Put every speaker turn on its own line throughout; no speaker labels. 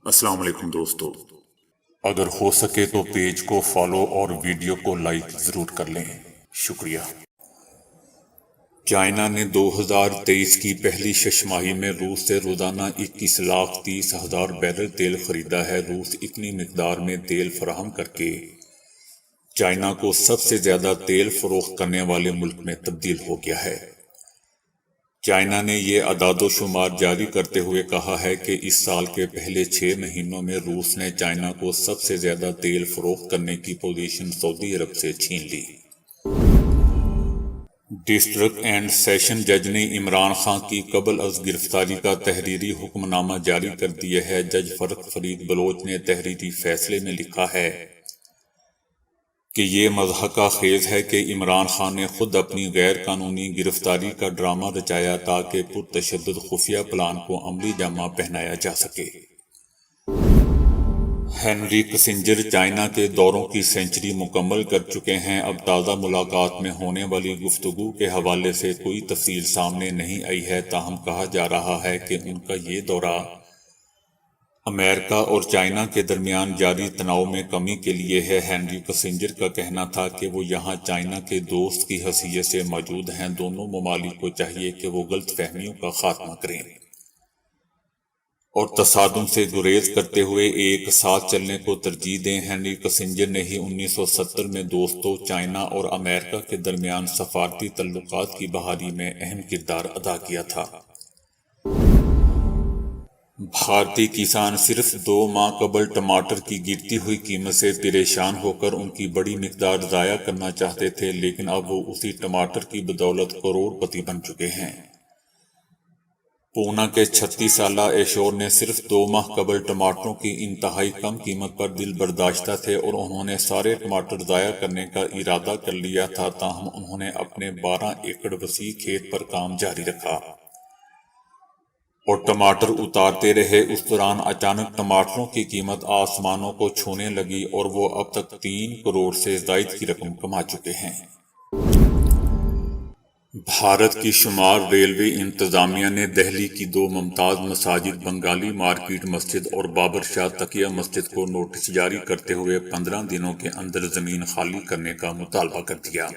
السلام علیکم دوستو،
اگر ہو سکے تو پیج کو فالو اور ویڈیو کو لائک ضرور کر لیں، شکریہ۔ چائنا نے 2023 کی پہلی شش ماہی میں روس سے روزانہ 21,30,000 بیرل تیل خریدا ہے۔ روس اتنی مقدار میں تیل فراہم کر کے چائنا کو سب سے زیادہ تیل فروخت کرنے والے ملک میں تبدیل ہو گیا ہے۔ چائنا نے یہ اعداد و شمار جاری کرتے ہوئے کہا ہے کہ اس سال کے پہلے 6 مہینوں میں روس نے چائنا کو سب سے زیادہ تیل فروخت کرنے کی پوزیشن سعودی عرب سے چھین لی۔ ڈسٹرکٹ اینڈ سیشن جج نے عمران خان کی قبل از گرفتاری کا تحریری حکم نامہ جاری کر دیا ہے۔ جج فرق فرید بلوچ نے تحریری فیصلے میں لکھا ہے کہ یہ مضحکہ خیز ہے کہ عمران خان نے خود اپنی غیر قانونی گرفتاری کا ڈرامہ رچایا تاکہ پرتشدد خفیہ پلان کو عملی جامہ پہنایا جا سکے۔ ہنری کسنجر چائنا کے دوروں کی سینچری مکمل کر چکے ہیں۔ اب تازہ ملاقات میں ہونے والی گفتگو کے حوالے سے کوئی تفصیل سامنے نہیں آئی ہے، تاہم کہا جا رہا ہے کہ ان کا یہ دورہ امریکہ اور چائنا کے درمیان جاری تناؤ میں کمی کے لیے ہے۔ ہنری کسنجر کا کہنا تھا کہ وہ یہاں چائنا کے دوست کی حیثیت سے موجود ہیں۔ دونوں ممالک کو چاہیے کہ وہ غلط فہمیوں کا خاتمہ کریں اور تصادم سے گریز کرتے ہوئے ایک ساتھ چلنے کو ترجیح دیں۔ ہنری کسنجر نے ہی 1970 میں دوستوں چائنا اور امریکہ کے درمیان سفارتی تعلقات کی بحالی میں اہم کردار ادا کیا تھا۔ بھارتی کسان صرف 2 ماہ قبل ٹماٹر کی گرتی ہوئی قیمت سے پریشان ہو کر ان کی بڑی مقدار ضائع کرنا چاہتے تھے، لیکن اب وہ اسی ٹماٹر کی بدولت کروڑ پتی بن چکے ہیں۔ پونا کے 36 سالہ ایشور نے صرف 2 ماہ قبل ٹماٹروں کی انتہائی کم قیمت پر دل برداشتہ تھے اور انہوں نے سارے ٹماٹر ضائع کرنے کا ارادہ کر لیا تھا، تاہم انہوں نے اپنے 12 ایکڑ وسیع کھیت پر کام جاری رکھا اور ٹماٹر اتارتے رہے۔ اس دوران اچانک ٹماٹروں کی قیمت آسمانوں کو چھونے لگی اور وہ اب تک 3 کروڑ سے زائد کی رقم کما چکے ہیں۔ بھارت کی شمال ریلوے انتظامیہ نے دہلی کی 2 ممتاز مساجد بنگالی مارکیٹ مسجد اور بابر شاہ تقیہ مسجد کو نوٹس جاری کرتے ہوئے 15 دنوں کے اندر زمین خالی کرنے کا مطالبہ کر دیا۔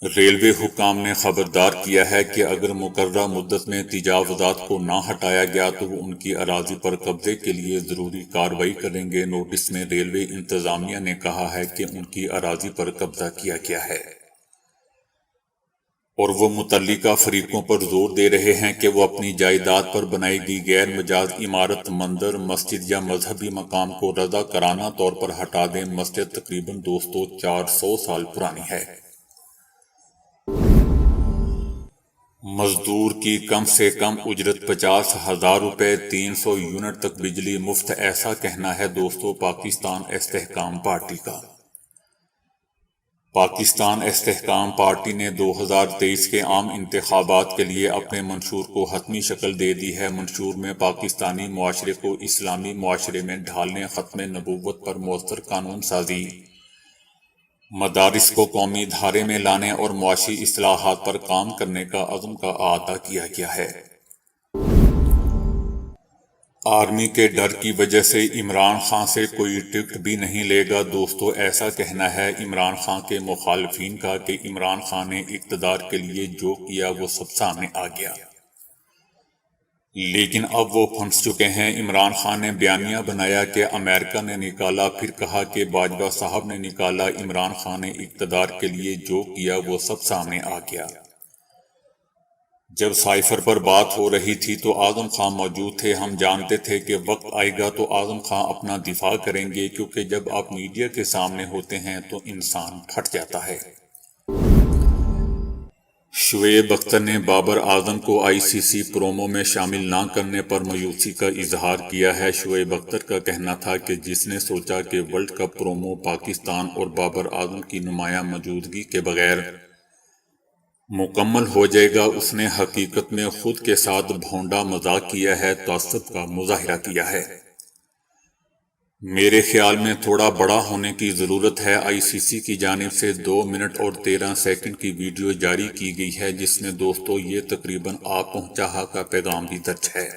ریلوے حکام نے خبردار کیا ہے کہ اگر مقررہ مدت میں تجاوزات کو نہ ہٹایا گیا تو وہ ان کی اراضی پر قبضے کے لیے ضروری کارروائی کریں گے۔ نوٹس میں ریلوے انتظامیہ نے کہا ہے کہ ان کی اراضی پر قبضہ کیا گیا ہے اور وہ متعلقہ فریقوں پر زور دے رہے ہیں کہ وہ اپنی جائیداد پر بنائی گئی غیر مجاز عمارت، مندر، مسجد یا مذہبی مقام کو رضاکارانہ طور پر ہٹا دیں۔ مسجد تقریباً 400 سال پرانی ہے۔ مزدور کی کم سے کم اجرت 50,000 روپے، 300 یونٹ تک بجلی مفت، ایسا کہنا ہے دوستو پاکستان استحکام پارٹی کا۔ پاکستان استحکام پارٹی نے 2023 کے عام انتخابات کے لیے اپنے منشور کو حتمی شکل دے دی ہے۔ منشور میں پاکستانی معاشرے کو اسلامی معاشرے میں ڈھالنے، ختم نبوت پر مؤثر قانون سازی، مدارس کو قومی دھارے میں لانے اور معاشی اصلاحات پر کام کرنے کا عزم کا اعادہ کیا گیا ہے۔ آرمی کے ڈر کی وجہ سے عمران خان سے کوئی ٹکٹ بھی نہیں لے گا دوستو، ایسا کہنا ہے عمران خان کے مخالفین کا کہ عمران خان نے اقتدار کے لیے جو کیا وہ سب سامنے آ گیا، لیکن اب وہ پھنس چکے ہیں۔ عمران خان نے بیانیہ بنایا کہ امریکہ نے نکالا، پھر کہا کہ باجوہ صاحب نے نکالا۔ عمران خان نے اقتدار کے لیے جو کیا وہ سب سامنے آ گیا۔ جب سائفر پر بات ہو رہی تھی تو اعظم خان موجود تھے۔ ہم جانتے تھے کہ وقت آئے گا تو اعظم خان اپنا دفاع کریں گے، کیونکہ جب آپ میڈیا کے سامنے ہوتے ہیں تو انسان پھٹ جاتا ہے۔ شعیب اختر نے بابر اعظم کو ICC پرومو میں شامل نہ کرنے پر مایوسی کا اظہار کیا ہے۔ شعیب اختر کا کہنا تھا کہ جس نے سوچا کہ ورلڈ کپ پرومو پاکستان اور بابر اعظم کی نمایاں موجودگی کے بغیر مکمل ہو جائے گا، اس نے حقیقت میں خود کے ساتھ بھونڈا مذاق کیا ہے، تعصب کا مظاہرہ کیا ہے۔ میرے خیال میں تھوڑا بڑا ہونے کی ضرورت ہے۔ ICC کی جانب سے 2 منٹ اور 13 سیکنڈ کی ویڈیو جاری کی گئی ہے، جس میں دوستو یہ تقریباً آپ پہنچا کا پیغام بھی درج ہے۔